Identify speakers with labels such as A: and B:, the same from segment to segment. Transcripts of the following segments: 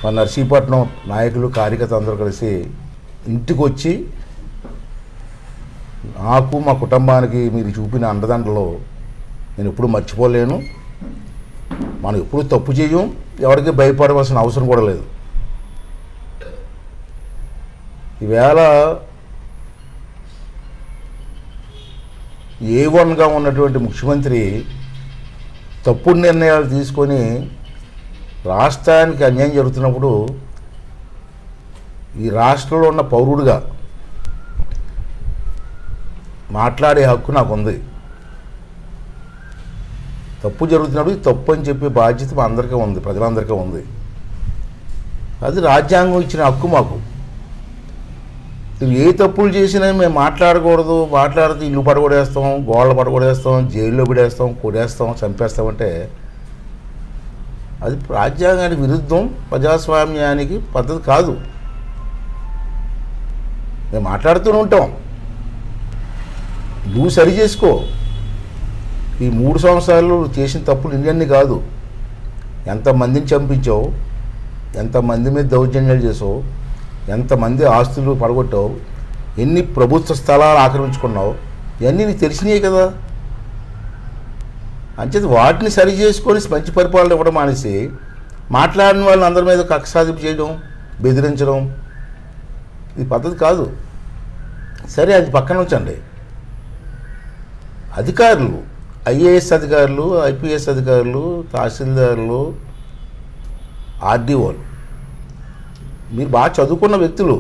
A: మన నర్సీపట్నం నాయకులు కార్యకర్తలు అందరూ కలిసి ఇంటికి వచ్చి నాకు మా కుటుంబానికి మీరు చూపిన అండదండలో నేను ఎప్పుడు మర్చిపోలేను. మనం ఎప్పుడు తప్పు చేయం, ఎవరికి భయపడవలసిన అవసరం కూడా లేదు. ఈవేళ A1గా ఉన్నటువంటి ముఖ్యమంత్రి తప్పుడు నిర్ణయాలు తీసుకొని రాష్ట్రానికి అన్యాయం జరుగుతున్నప్పుడు ఈ రాష్ట్రంలో ఉన్న పౌరుడిగా మాట్లాడే హక్కు నాకు ఉంది. తప్పు జరుగుతున్నప్పుడు తప్పు అని చెప్పే బాధ్యత మా అందరికీ ఉంది, ప్రజలందరికీ ఉంది. అది రాజ్యాంగం ఇచ్చిన హక్కు మాకు. ఏ తప్పులు చేసినా మేము మాట్లాడకూడదు, మాట్లాడితే ఇల్లు పడగొడేస్తాం, గోడలు పడగొడేస్తాం, జైల్లో పడేస్తాం, కొడేస్తాం, చంపేస్తామంటే అది రాజ్యాంగానికి విరుద్ధం, ప్రజాస్వామ్యానికి పద్ధతి కాదు. మేము మాట్లాడుతూనే ఉంటాం, నువ్వు సరి చేసుకో. ఈ 3 సంవత్సరాలు చేసిన తప్పులు ఇన్ని కాదు. ఎంతమందిని చంపించావు, ఎంతమంది మీద దౌర్జన్యాలు చేసావు, ఎంతమంది ఆస్తులు పడగొట్టావు, ఎన్ని ప్రభుత్వ స్థలాలు ఆక్రమించుకున్నావు, ఇవన్నీ నీకు తెలిసినాయి కదా. అంచేది వాటిని సరి చేసుకొని మంచి పరిపాలన ఇవ్వడం మానేసి మాట్లాడిన వాళ్ళని అందరి మీద కక్ష సాధింపు చేయడం, బెదిరించడం ఇది పద్ధతి కాదు. సరే, అది పక్కన ఉంచండి. అధికారులు, IAS అధికారులు, IPS అధికారులు, తహసీల్దారులు, RDOలు మీరు బాగా చదువుకున్న వ్యక్తులు.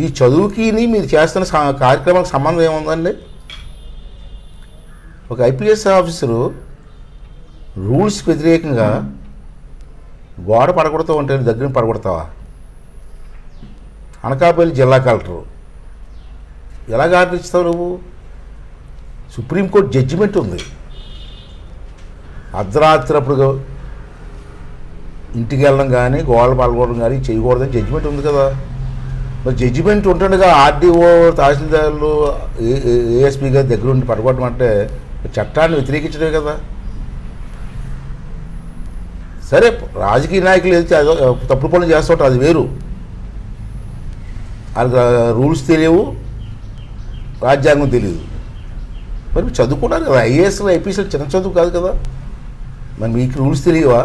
A: ఈ చదువుకి మీరు చేస్తున్న కార్యక్రమాలకు సంబంధం ఏముందండి? ఒక IPS ఆఫీసరు రూల్స్ వ్యతిరేకంగా గోడ పడగొడుతూ ఉంటే దగ్గర పడగొడతావా? అనకాపల్లి జిల్లా కలెక్టరు ఎలాగ ఆర్డర్ ఇస్తావు నువ్వు? సుప్రీంకోర్టు జడ్జిమెంట్ ఉంది. అర్ధరాత్రి అప్పుడు ఇంటికి వెళ్ళడం కానీ గోడలు పడగొట్టడం కానీ చేయకూడదని జడ్జిమెంట్ ఉంది కదా. మరి జడ్జిమెంట్ ఉంటుండగా RDO, తహసీల్దారులు, ASP గారి దగ్గర ఉండి పడగొట్టడం అంటే చట్టాన్ని వ్యతిరేకించడమే కదా. సరే, రాజకీయ నాయకులు వెళ్తే తప్పుడు పనులు చేస్తుంటారు, అది వేరు. వాళ్ళకి రూల్స్ తెలియవు, రాజ్యాంగం తెలియదు. మరి చదువుకున్నారు కదా, IAS, IPS చిన్న చదువు కాదు కదా. మరి మీకు రూల్స్ తెలియవా?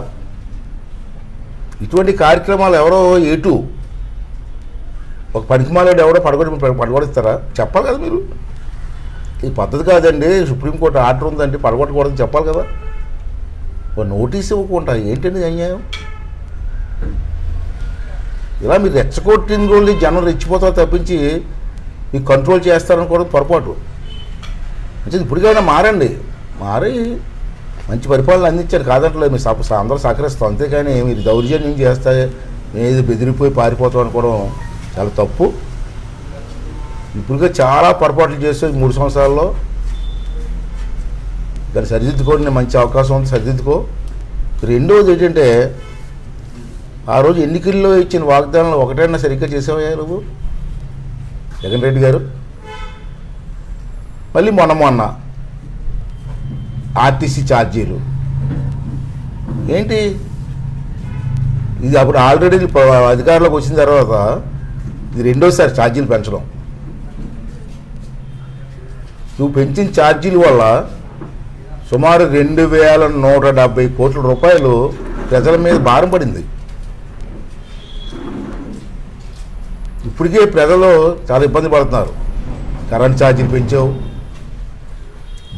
A: ఇటువంటి కార్యక్రమాలు ఎవరో ఏటు ఒక పనికిమాలాడు ఎవడో పడగొడిస్తారా? చెప్పాలి కదా మీరు. ఇది పద్ధతి కాదండి, సుప్రీంకోర్టు ఆర్డర్ ఉందండి పడగొట్టకూడదని చెప్పాలి కదా. ఒక నోటీస్ ఇవ్వకుండా ఏంటండి అన్యాయం? ఇలా మీరు రెచ్చగొట్టిన రోజు జనం రెచ్చిపోతారు తప్పించి మీకు కంట్రోల్ చేస్తారనుకోవడం పొరపాటు. అంటే ఇప్పటికైనా మారండి, మారి మంచి పరిపాలన అందించారు కాదంటలేదు. మీరు అందరూ సహకరిస్తాం, అంతేకాని మీరు దౌర్జన్యం చేస్తే ఏది బెదిరిపోయి పారిపోతాం అనుకోవడం చాలా తప్పు. ఇప్పటికే చాలా పొరపాట్లు చేస్తే 3 సంవత్సరాల్లో దాన్ని సరిదిద్దుకోవడానికి మంచి అవకాశం ఉంది, సరిదిద్దుకో. రెండవది ఏంటంటే, ఆ రోజు ఎన్నికల్లో ఇచ్చిన వాగ్దానాలు ఒకటైనా సరిగ్గా చేసావయ్యా నువ్వు జగన్ రెడ్డి గారు? మళ్ళీ మొన్న RTC ఛార్జీలు ఏంటి? ఇది అప్పుడు ఆల్రెడీ అధికారంలోకి వచ్చిన తర్వాత ఇది రెండోసారి ఛార్జీలు పెంచడం. నువ్వు పెంచిన ఛార్జీల వల్ల సుమారు 2170 కోట్ల రూపాయలు ప్రజల మీద భారం పడింది. ఇప్పటికే ప్రజలు చాలా ఇబ్బంది పడుతున్నారు. కరెంట్ ఛార్జీలు పెంచావు,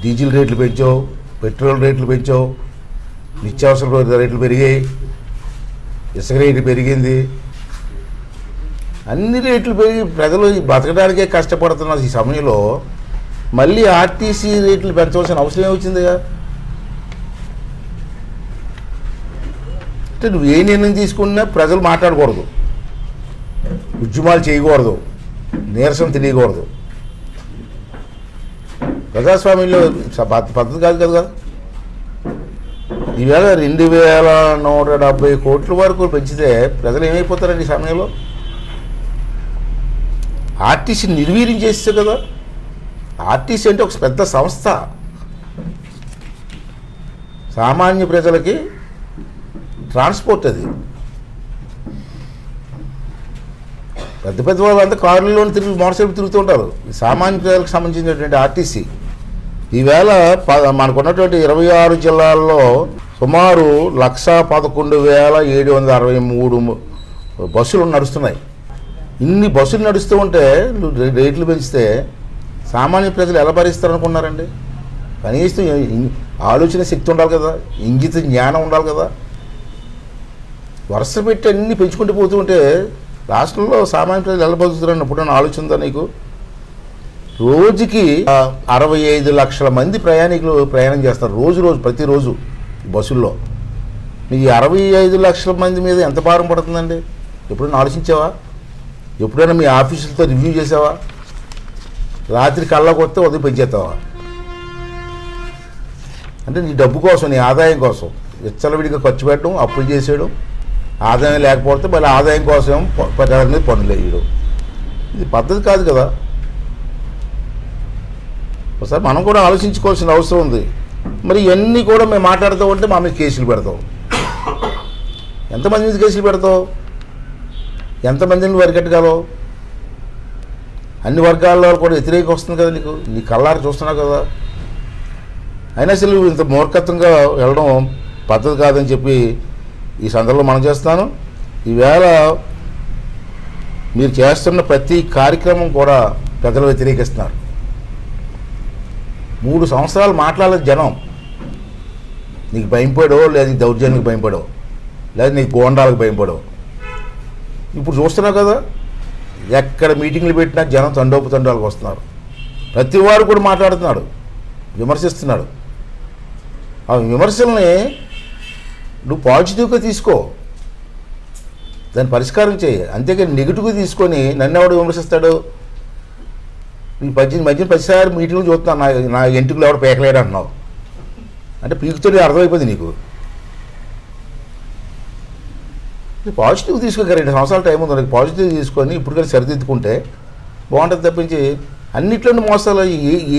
A: డీజిల్ రేట్లు పెంచావు, పెట్రోల్ రేట్లు పెంచావు, నిత్యావసర రేట్లు పెరిగాయి, ఇసుక రేటు పెరిగింది. అన్ని రేట్లు పెరిగి ప్రజలు బతకడానికే కష్టపడుతున్న ఈ సమయంలో మళ్ళీ RTC రేట్లు పెంచవలసిన అవసరం ఏమొచ్చిందిగా? అంటే నువ్వు ఏ నిర్ణయం తీసుకున్నా ప్రజలు మాట్లాడకూడదు, ఉద్యమాలు చేయకూడదు, నీరసం తెలియకూడదు. ప్రజాస్వామ్యంలో పద్ధతి కాదు కదా. ఈవేళ 2170 కోట్ల వరకు పెంచితే ప్రజలు ఏమైపోతారండి ఈ సమయంలో? RTC నిర్వీర్యం చేస్తే కదా. RTC అంటే ఒక పెద్ద సంస్థ, సామాన్య ప్రజలకి ట్రాన్స్పోర్ట్. అది పెద్ద పెద్ద వాళ్ళంతా కారులో తిరిగి మోటార్ సైకిల్ తిరుగుతూ ఉంటారు. సామాన్య ప్రజలకు సంబంధించినటువంటి ఆర్టీసీ ఈవేళ మనకున్నటువంటి 26 జిల్లాల్లో సుమారు 1,11,763 బస్సులు నడుస్తున్నాయి. ఇన్ని బస్సులు నడుస్తూ ఉంటే రేట్లు పెంచితే సామాన్య ప్రజలు ఎలా భరిస్తారనుకున్నారండి? కనీసం ఆలోచన శక్తి ఉండాలి కదా, ఇంగిత జ్ఞానం ఉండాలి కదా. వరుస పెట్టి అన్నీ పెంచుకుంటూ పోతూ ఉంటే రాష్ట్రంలో సామాన్య ప్రజలు ఎలా బతుకుతారని ఎప్పుడైనా ఆలోచన ఉందా నీకు? రోజుకి 65 లక్షల మంది ప్రయాణికులు ప్రయాణం చేస్తారు ప్రతిరోజు బస్సుల్లో. మీకు 65 లక్షల మంది మీద ఎంత భారం పడుతుందండి? ఎప్పుడైనా ఆలోచించావా? ఎప్పుడైనా మీ ఆఫీసులతో రివ్యూ చేసావా? రాత్రి కళ్ళకు వస్తే ఉదయం పెంచేస్తావా? అంటే నీ డబ్బు కోసం, నీ ఆదాయం కోసం విచ్చలవిడిగా ఖర్చు పెట్టడం, అప్పులు చేసేయడం, ఆదాయం లేకపోతే మళ్ళీ ఆదాయం కోసం ప్రజల మీద పన్నులు వేయడం. ఇది పద్ధతి కాదు కదా. ఒకసారి మనం కూడా ఆలోచించుకోవాల్సిన అవసరం ఉంది. మరి ఇవన్నీ కూడా మేము మాట్లాడుతూ ఉంటే మా మీద కేసులు పెడతాం. ఎంతమంది మీద కేసులు పెడతావు? ఎంతమందిని వరికట్టగలవు? అన్ని వర్గాల్లో కూడా వ్యతిరేకం వస్తుంది కదా నీకు, నీ కళ్ళారు చూస్తున్నావు కదా. అయినా అసలు ఇంత మూర్ఖత్వంగా వెళ్ళడం పద్ధతి కాదని చెప్పి ఈ సందర్భంలో మనం చేస్తాను. ఈవేళ మీరు చేస్తున్న ప్రతి కార్యక్రమం కూడా ప్రజలు వ్యతిరేకిస్తున్నారు. 3 సంవత్సరాలు మాట్లాడలేదు జనం. నీకు భయంపడో, లేదా నీకు దౌర్జన్యానికి భయంపడో, లేదా నీకు గోండాలకు భయంపడో. ఇప్పుడు చూస్తున్నావు కదా, ఎక్కడ మీటింగ్లు పెట్టినా జనం తండోపు-తండాలకు వస్తున్నారు. ప్రతి వారు కూడా మాట్లాడుతున్నాడు, విమర్శిస్తున్నాడు. ఆ విమర్శల్ని నువ్వు పాజిటివ్గా తీసుకో, దాన్ని పరిష్కారం చేయి. అంతేకాని నెగిటివ్గా తీసుకొని నన్ను ఎవడు విమర్శిస్తాడు? ఈ మధ్యన 10సారి మీటింగ్లు చూస్తున్నాను, నా ఎంటికలు ఎవడు పేకలేడు అంటున్నావు. అంటే పీకుతో అర్థమైపోయింది నీకు. పాజిటివ్ తీసుకోక 2 సంవత్సరాల టైం ఉంది, పాజిటివ్ తీసుకొని ఇప్పుడు కానీ సరిదిద్దుకుంటే బాగుంటుంది. తప్పించి అన్నిట్లోనూ మోసాలు.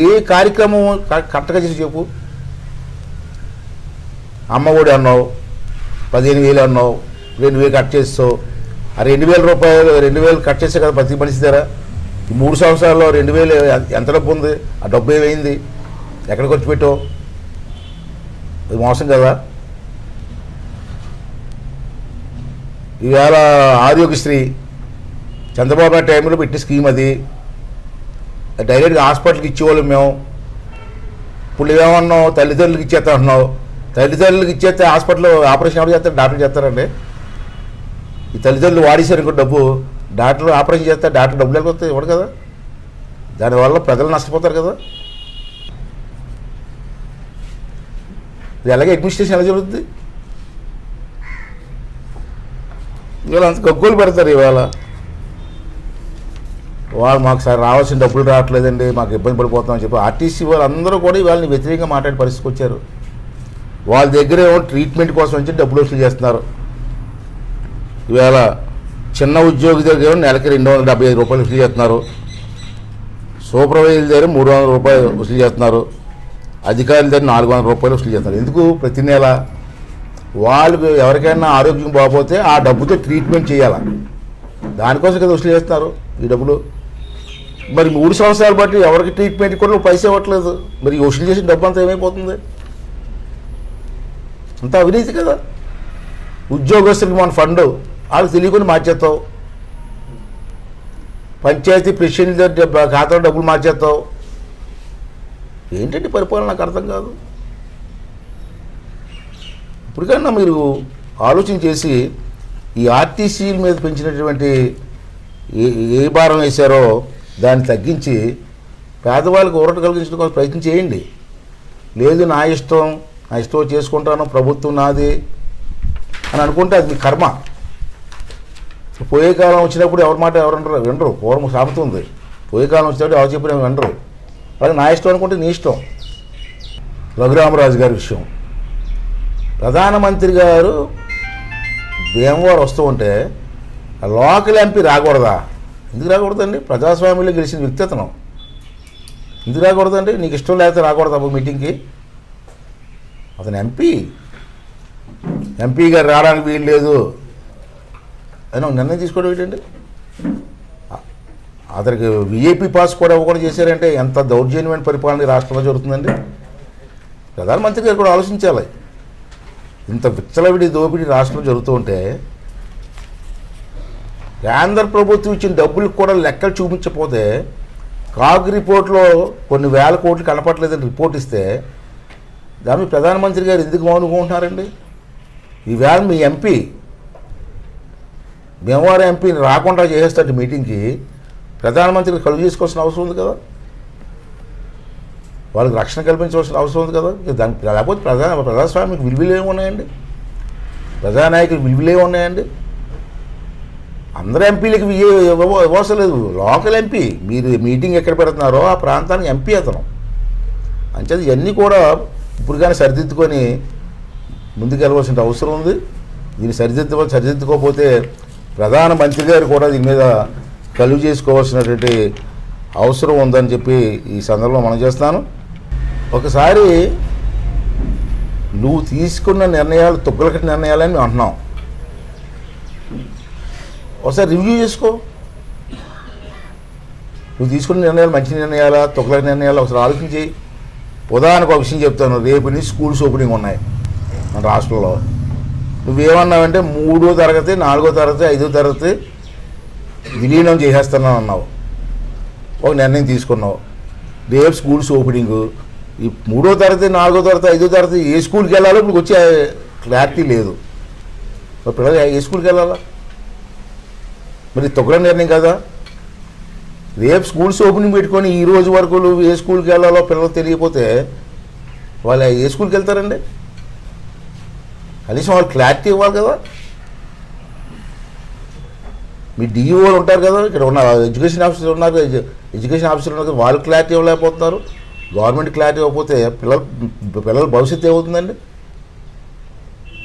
A: ఏ కార్యక్రమం కరెక్ట్గా చేసి చెప్పు. అమ్మఒడి అన్నావు, 15,000 అన్నావు, 2,000 కట్ చేస్తావు. ఆ 2,000 రూపాయలు 2,000 కట్ చేస్తే కదా ప్రతి మనిషి దగ్గర. ఈ 3 సంవత్సరాల్లో 2,000 ఎంత డబ్బు ఉంది? ఆ డబ్బు ఏమైంది? ఎక్కడ ఖర్చు పెట్టావు? అది మోసం కదా. ఈవేళ ఆరోగ్యశ్రీ చంద్రబాబు నాయుడు టైంలో పెట్టిన స్కీమ్ అది. డైరెక్ట్గా హాస్పిటల్కి ఇచ్చేవాళ్ళం మేము. ఇప్పుడు ఏమన్నావు? తల్లిదండ్రులకు ఇచ్చేస్తా అంటున్నావు. తల్లిదండ్రులకు ఇచ్చేస్తే హాస్పిటల్లో ఆపరేషన్ ఎవరు చేస్తారు? డాక్టర్ చేస్తారండి. ఈ తల్లిదండ్రులు వాడేశారు ఇంకో డబ్బు, డాక్టర్లు ఆపరేషన్ చేస్తే డాక్టర్ డబ్బులు లేకపోతే ఇవ్వడు కదా. దానివల్ల ప్రజలు నష్టపోతారు కదా. ఇది ఎలాగే అడ్మినిస్ట్రేషన్ ఎలా జరుగుతుంది? ఇవాళ అంత గగ్గోలు పెడతారు. ఇవాళ వాళ్ళు మాకు సార్ రావాల్సిన డబ్బులు రావట్లేదండి, మాకు ఇబ్బంది పడిపోతామని చెప్పి ఆర్టీసీ వాళ్ళు అందరూ కూడా వాళ్ళని వ్యతిరేకంగా మాట్లాడే పరిస్థితికి వచ్చారు. వాళ్ళ దగ్గర ఏమో ట్రీట్మెంట్ కోసం వచ్చి డబ్బులు వసూలు చేస్తున్నారు. ఈవేళ చిన్న ఉద్యోగి దగ్గర నెలకి 275 రూపాయలు వసూలు చేస్తున్నారు. సూపర్వైజర్ దగ్గర 300 రూపాయలు వసూలు చేస్తున్నారు. అధికారుల దగ్గర 400 రూపాయలు వసూలు చేస్తున్నారు. ఎందుకు? ప్రతి నెల వాళ్ళకు ఎవరికైనా ఆరోగ్యం బాగోపోతే ఆ డబ్బుతో ట్రీట్మెంట్ చేయాలి. దానికోసం కదా వసూలు చేస్తున్నారు ఈ డబ్బులు. మరి 3 సంవత్సరాలు బట్టి ఎవరికి ట్రీట్మెంట్ కూడా పైసా ఇవ్వట్లేదు. మరి వసూలు చేసిన డబ్బు అంతా ఏమైపోతుంది? అంతా అవినీతి కదా. ఉద్యోగస్తులకి మన ఫండ్ వాళ్ళకి తెలియకుండా మార్చేస్తావు. పంచాయతీ ప్రెసిడెంట్ ఖాతాలో డబ్బులు మార్చేస్తావు. ఏంటంటే పరిపాలన నాకు అర్థం కాదు. ఇప్పటికైనా మీరు ఆలోచన చేసి ఈ ఆర్టీసీల మీద పెంచినటువంటి ఏ భారం వేశారో దాన్ని తగ్గించి పేదవాళ్ళకి ఊరట కలిగించడం కోసం ప్రయత్నం చేయండి. లేదు నా ఇష్టం చేసుకుంటాను, ప్రభుత్వం నాది అని అనుకుంటే అది మీ కర్మ. పోయే కాలం వచ్చినప్పుడు ఎవరి మాట వినరు. పూర్వం సామెత ఉంది, పోయే కాలం వచ్చినప్పుడు ఎవరు చెప్పిన వినరు. అలాగే నా ఇష్టం అనుకుంటే నీ ఇష్టం. రఘురామరాజు గారి విషయం, ప్రధానమంత్రి గారు భీమవరం వస్తూ ఉంటే లోకల్ ఎంపీ రాకూడదా? ఎందుకు రాకూడదండి? ప్రజాస్వామ్యంలో గెలిచిన వ్యక్తి అతను. ఎందుకు రాకూడదండి? నీకు ఇష్టం లేకపోతే రాకూడదా మీటింగ్కి? అతను ఎంపీ గారు రావడానికి వీలు లేదు. అయినా నిర్ణయం తీసుకోవడం ఏంటండి? అతనికి విఐపి పాస్ కూడా ఇవ్వకుండా చేశారంటే ఎంత దౌర్జన్యమైన పరిపాలన ఈ రాష్ట్రంలో జరుగుతుందండి. ప్రధానమంత్రి గారు కూడా ఆలోచించాలి. ఇంత విచ్చలవిడి దోపిడీ రాష్ట్రంలో జరుగుతూ ఉంటే కేంద్ర ప్రభుత్వం ఇచ్చిన డబ్బులకు కూడా లెక్కలు చూపించకపోతే కాగ్ రిపోర్ట్లో కొన్ని వేల కోట్లు కనపట్లేదని రిపోర్ట్ ఇస్తే దాన్ని ప్రధానమంత్రి గారు ఎందుకు మౌనుకుంటున్నారండి? ఈవేళ మీ ఎంపీ భీమవరం ఎంపీని రాకుండా చేసేటట్టు మీటింగ్కి ప్రధానమంత్రికి కలుగు చేసుకోవాల్సిన అవసరం ఉంది కదా, వాళ్ళకి రక్షణ కల్పించవలసిన అవసరం ఉంది కదా. దానికి లేకపోతే ప్రజాస్వామ్యకి విలువలు ఏమి ఉన్నాయండి? ప్రజానాయకులకు విలువలు ఏమి ఉన్నాయండి? అందరు ఎంపీలకి ఇవ్వవసరం లేదు. లోకల్ ఎంపీ మీరు మీటింగ్ ఎక్కడ పెడుతున్నారో ఆ ప్రాంతానికి ఎంపీ అతను. అంచేది ఇవన్నీ కూడా ఇప్పుడు కానీ సరిదిద్దుకొని ముందుకెళ్ళవలసిన అవసరం ఉంది. దీన్ని సరిదిద్దుకోకపోతే ప్రధానమంత్రి గారు కూడా దీని మీద కలుగు చేసుకోవాల్సినటువంటి అవసరం ఉందని చెప్పి ఈ సందర్భంలో మనం చేస్తున్నాను. ఒకసారి నువ్వు తీసుకున్న నిర్ణయాలు తుగ్గలకటి నిర్ణయాలని మేము అంటున్నాం. ఒకసారి రివ్యూ చేసుకో. నువ్వు తీసుకున్న నిర్ణయాలు మంచి నిర్ణయాలా తుగ్గలకటి నిర్ణయాలు ఒకసారి ఆలోచించి. ఉదాహరణకు ఒక విషయం చెప్తాను. రేపు నుంచి స్కూల్స్ ఓపెనింగ్ ఉన్నాయి మన రాష్ట్రంలో. నువ్వేమన్నావంటే 3వ తరగతి 4వ తరగతి 5వ తరగతి విలీనం చేసేస్తున్నావు అన్నావు. ఒక నిర్ణయం తీసుకున్నావు. రేపు స్కూల్స్ ఓపెనింగు. ఈ 3వ తరగతి 4వ తరగతి 5వ తరగతి ఏ స్కూల్కి వెళ్ళాలో ఇప్పుడు వచ్చే క్లారిటీ లేదు. పిల్లలు ఏ స్కూల్కి వెళ్ళాలా? మరి తొక్కల నిర్ణయం కదా. రేపు స్కూల్స్ ఓపెనింగ్ పెట్టుకొని ఈ రోజు వరకు ఏ స్కూల్కి వెళ్ళాలో పిల్లలు తెలియకపోతే వాళ్ళు ఏ స్కూల్కి వెళ్తారండి? కనీసం వాళ్ళు క్లారిటీ ఇవ్వాలి కదా. మీ డిఈఓలు ఉంటారు కదా, ఇక్కడ ఉన్న ఎడ్యుకేషన్ ఆఫీసర్ ఉన్నారు, ఎడ్యుకేషన్ ఆఫీసర్ ఉన్నారు, వాళ్ళు క్లారిటీ ఇవ్వలేకపోతున్నారు. గవర్నమెంట్ క్లారిటీ ఇవ్వకపోతే పిల్లల భవిష్యత్తు ఏమవుతుందండి?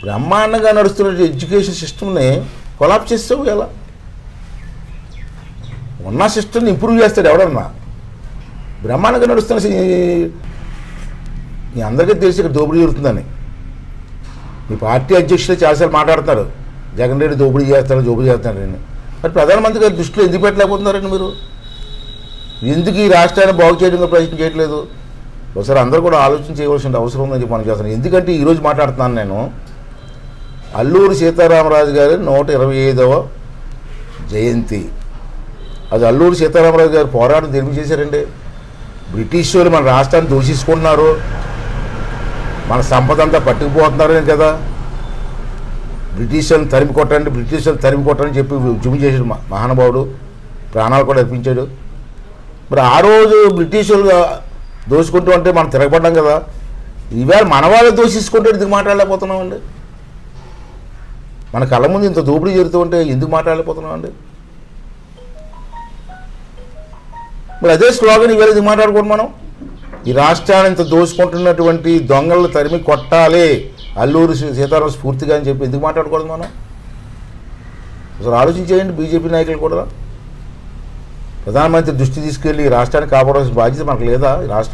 A: బ్రహ్మాండంగా నడుస్తున్న ఎడ్యుకేషన్ సిస్టమ్ని కొలాప్స్ చేస్తావు ఎలా? ఉన్న సిస్టమ్ని ఇంప్రూవ్ చేస్తాడు ఎవడన్నా? బ్రహ్మాండంగా నడుస్తున్న మీ అందరికీ తెలిసి ఇక్కడ దోపిడీ జరుగుతుందని. మీ పార్టీ అధ్యక్షులు చాలాసార్లు మాట్లాడుతున్నారు, జగన్ రెడ్డి దోపిడీ చేస్తాడని. మరి ప్రధానమంత్రి గారి దృష్టిలో ఎందుకు పెట్టలేకపోతున్నారండి మీరు? ఎందుకు ఈ రాష్ట్రాన్ని బాగు చేయడానికి ప్రయత్నం చేయట్లేదు? ఒకసారి అందరూ కూడా ఆలోచన చేయవలసిన అవసరం ఉందని చెప్పి మనం చేస్తున్నాను. ఎందుకంటే ఈరోజు మాట్లాడుతున్నాను నేను, అల్లూరి సీతారామరాజు గారి 125వ జయంతి. అది అల్లూరి సీతారామరాజు గారు పోరాటం దేని చేశారండి? బ్రిటిష్ వాళ్ళు మన రాష్ట్రాన్ని దూషించుకుంటున్నారు, మన సంపద అంతా పట్టుకుపోతున్నారని కదా బ్రిటిష్ వాళ్ళని తరిమి కొట్టండి చెప్పి ఉద్యమం చేశాడు మహానుభావుడు. ప్రాణాలు కూడా అర్పించాడు. మరి ఆ రోజు బ్రిటిష్ వాళ్ళు దోచుకుంటూ అంటే మనం తిరగబడ్డాం కదా. ఈవేళ మన వాళ్ళు దోషించుకుంటే ఎందుకు మాట్లాడలేకపోతున్నామండి? మన కళ్ళ ముందు ఇంత దోపిడీ జరుగుతూ ఉంటే ఎందుకు మాట్లాడలేకపోతున్నామండి? మరి అదే స్లోగన్ ఈవేళ ఎందుకు మాట్లాడుకోండి మనం? ఈ రాష్ట్రాన్ని ఇంత దోచుకుంటున్నటువంటి దొంగలను తరిమి కొట్టాలి అల్లూరి సీతారామ స్ఫూర్తిగా అని చెప్పి ఎందుకు మాట్లాడకూడదు మనం? అసలు ఆలోచించేయండి. బీజేపీ నాయకులు కూడా ప్రధానమంత్రి దృష్టి తీసుకెళ్ళి రాష్ట్రాన్ని కాపాడాల్సిన బాధ్యత మనకు లేదా? ఈ రాష్ట్రంలో